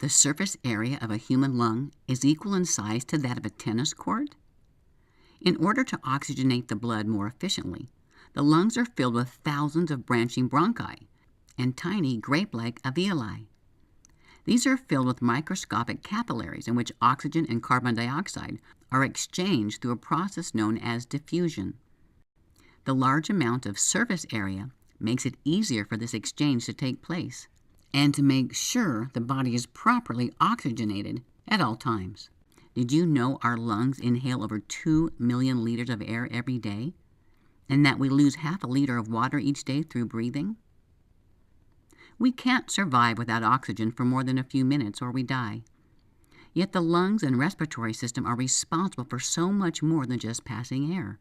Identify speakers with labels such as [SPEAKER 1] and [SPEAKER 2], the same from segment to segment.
[SPEAKER 1] The surface area of a human lung is equal in size to that of a tennis court? In order to oxygenate the blood more efficiently, the lungs are filled with thousands of branching bronchi and tiny grape-like alveoli. These are filled with microscopic capillaries in which oxygen and carbon dioxide are exchanged through a process known as diffusion. The large amount of surface area makes it easier for this exchange to take place and to make sure the body is properly oxygenated at all times. Did you know our lungs inhale over 2 million liters of air every day, and that we lose half a liter of water each day through breathing? We can't survive without oxygen for more than a few minutes or we die. Yet the lungs and respiratory system are responsible for so much more than just passing air.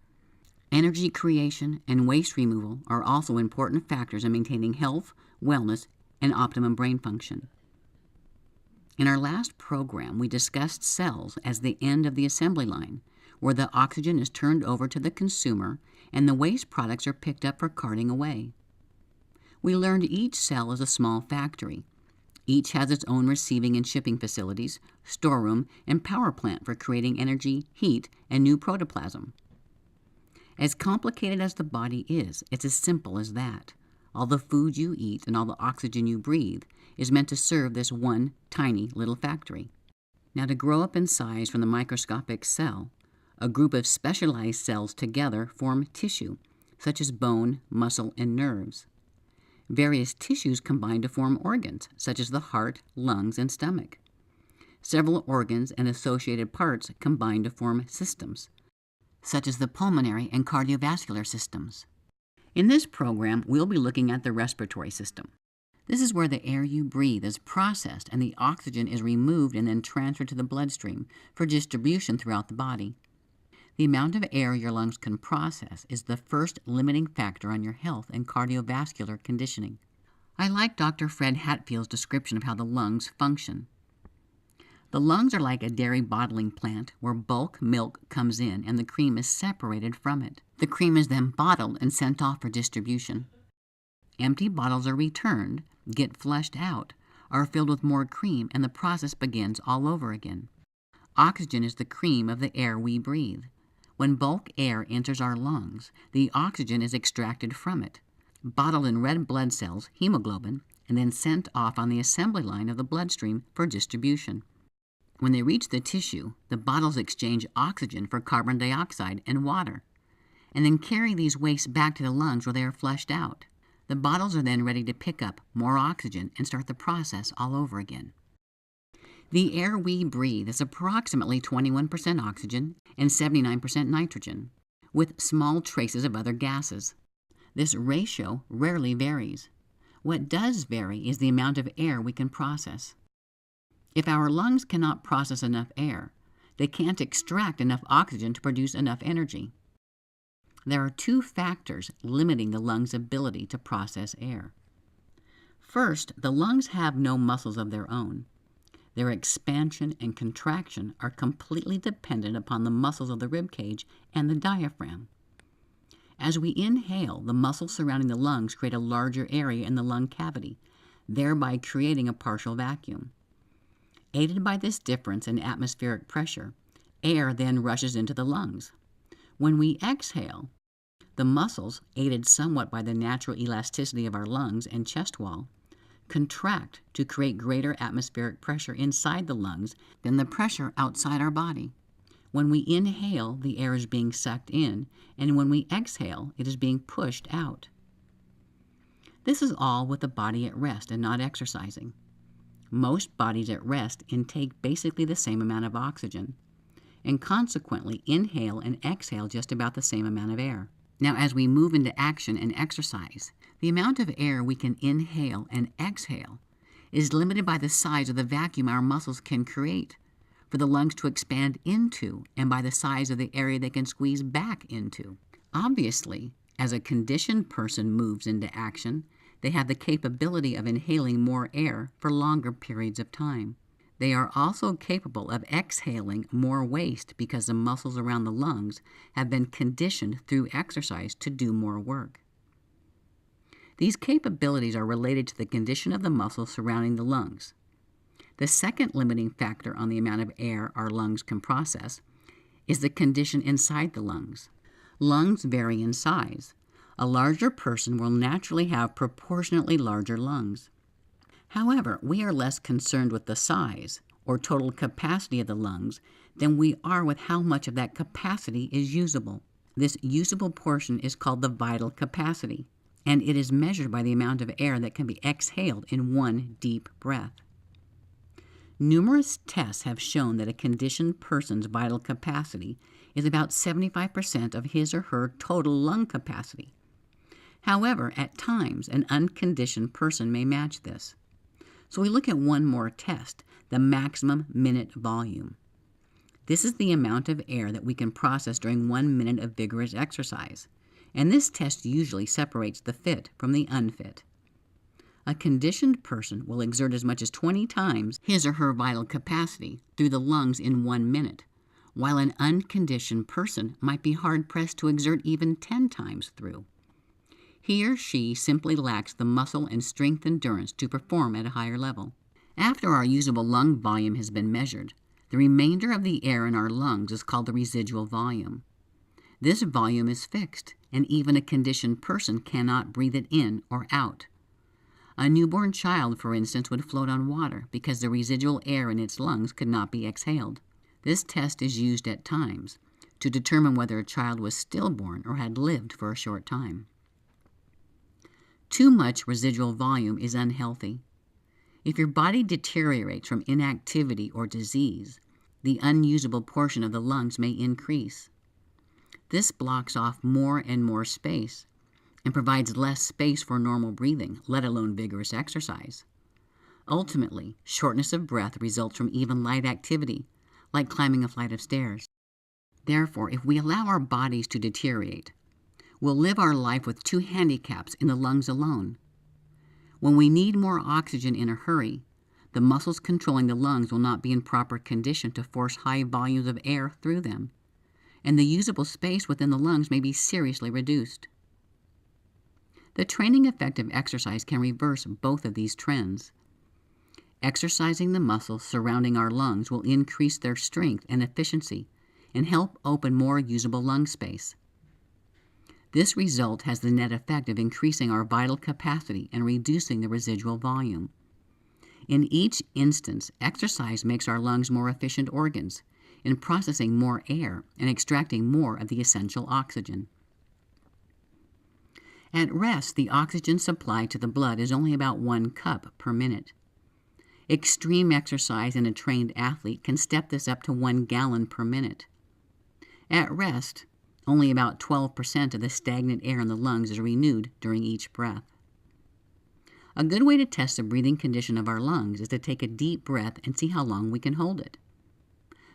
[SPEAKER 1] Energy creation and waste removal are also important factors in maintaining health, wellness, and optimum brain function. In our last program, we discussed cells as the end of the assembly line, where the oxygen is turned over to the consumer and the waste products are picked up for carting away. We learned each cell is a small factory. Each has its own receiving and shipping facilities, storeroom, and power plant for creating energy, heat, and new protoplasm. As complicated as the body is, it's as simple as that. All the food you eat and all the oxygen you breathe is meant to serve this one tiny little factory. Now, to grow up in size from the microscopic cell, a group of specialized cells together form tissue, such as bone, muscle, and nerves. Various tissues combine to form organs, such as the heart, lungs, and stomach. Several organs and associated parts combine to form systems, such as the pulmonary and cardiovascular systems. In this program, we'll be looking at the respiratory system. This is where the air you breathe is processed and the oxygen is removed and then transferred to the bloodstream for distribution throughout the body. The amount of air your lungs can process is the first limiting factor on your health and cardiovascular conditioning. I like Dr. Fred Hatfield's description of how the lungs function. The lungs are like a dairy bottling plant where bulk milk comes in and the cream is separated from it. The cream is then bottled and sent off for distribution. Empty bottles are returned, get flushed out, are filled with more cream, and the process begins all over again. Oxygen is the cream of the air we breathe. When bulk air enters our lungs, the oxygen is extracted from it, bottled in red blood cells, hemoglobin, and then sent off on the assembly line of the bloodstream for distribution. When they reach the tissue, the bottles exchange oxygen for carbon dioxide and water, and then carry these wastes back to the lungs where they are flushed out. The bottles are then ready to pick up more oxygen and start the process all over again. The air we breathe is approximately 21% oxygen and 79% nitrogen, with small traces of other gases. This ratio rarely varies. What does vary is the amount of air we can process. If our lungs cannot process enough air, they can't extract enough oxygen to produce enough energy. There are two factors limiting the lungs' ability to process air. First, the lungs have no muscles of their own. Their expansion and contraction are completely dependent upon the muscles of the rib cage and the diaphragm. As we inhale, the muscles surrounding the lungs create a larger area in the lung cavity, thereby creating a partial vacuum. Aided by this difference in atmospheric pressure, air then rushes into the lungs. When we exhale, the muscles, aided somewhat by the natural elasticity of our lungs and chest wall, contract to create greater atmospheric pressure inside the lungs than the pressure outside our body. When we inhale, the air is being sucked in, and when we exhale, it is being pushed out. This is all with the body at rest and not exercising. Most bodies at rest intake basically the same amount of oxygen, and consequently inhale and exhale just about the same amount of air. Now, as we move into action and exercise, the amount of air we can inhale and exhale is limited by the size of the vacuum our muscles can create for the lungs to expand into and by the size of the area they can squeeze back into. Obviously, as a conditioned person moves into action, they have the capability of inhaling more air for longer periods of time. They are also capable of exhaling more waste because the muscles around the lungs have been conditioned through exercise to do more work. These capabilities are related to the condition of the muscles surrounding the lungs. The second limiting factor on the amount of air our lungs can process is the condition inside the lungs. Lungs vary in size. A larger person will naturally have proportionately larger lungs. However, we are less concerned with the size or total capacity of the lungs than we are with how much of that capacity is usable. This usable portion is called the vital capacity, and it is measured by the amount of air that can be exhaled in one deep breath. Numerous tests have shown that a conditioned person's vital capacity is about 75% of his or her total lung capacity. However, at times, an unconditioned person may match this. So we look at one more test, the maximum minute volume. This is the amount of air that we can process during 1 minute of vigorous exercise, and this test usually separates the fit from the unfit. A conditioned person will exert as much as 20 times his or her vital capacity through the lungs in 1 minute, while an unconditioned person might be hard-pressed to exert even 10 times through. He or she simply lacks the muscle and strength endurance to perform at a higher level. After our usable lung volume has been measured, the remainder of the air in our lungs is called the residual volume. This volume is fixed, and even a conditioned person cannot breathe it in or out. A newborn child, for instance, would float on water because the residual air in its lungs could not be exhaled. This test is used at times to determine whether a child was stillborn or had lived for a short time. Too much residual volume is unhealthy. If your body deteriorates from inactivity or disease, the unusable portion of the lungs may increase. This blocks off more and more space and provides less space for normal breathing, let alone vigorous exercise. Ultimately, shortness of breath results from even light activity, like climbing a flight of stairs. Therefore, if we allow our bodies to deteriorate, we'll live our life with 2 handicaps in the lungs alone. When we need more oxygen in a hurry, the muscles controlling the lungs will not be in proper condition to force high volumes of air through them, and the usable space within the lungs may be seriously reduced. The training effect of exercise can reverse both of these trends. Exercising the muscles surrounding our lungs will increase their strength and efficiency and help open more usable lung space. This result has the net effect of increasing our vital capacity and reducing the residual volume. In each instance, exercise makes our lungs more efficient organs in processing more air and extracting more of the essential oxygen. At rest, the oxygen supply to the blood is only about 1 cup per minute. Extreme exercise in a trained athlete can step this up to 1 gallon per minute. At rest, only about 12% of the stagnant air in the lungs is renewed during each breath. A good way to test the breathing condition of our lungs is to take a deep breath and see how long we can hold it.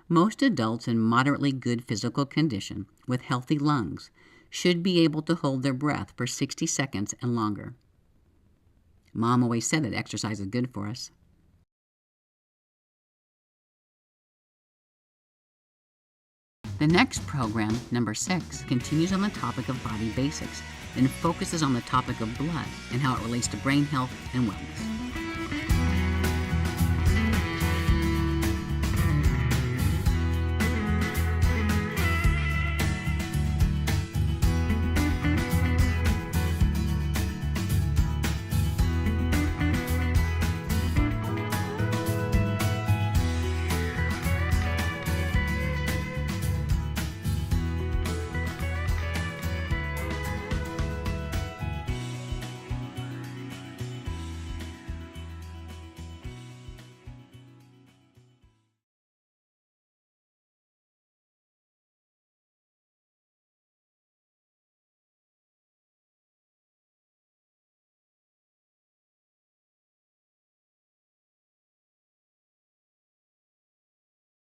[SPEAKER 1] Most adults in moderately good physical condition with healthy lungs should be able to hold their breath for 60 seconds and longer. Mom always said that exercise is good for us. The next program, number 6, continues on the topic of body basics and focuses on the topic of blood and how it relates to brain health and wellness.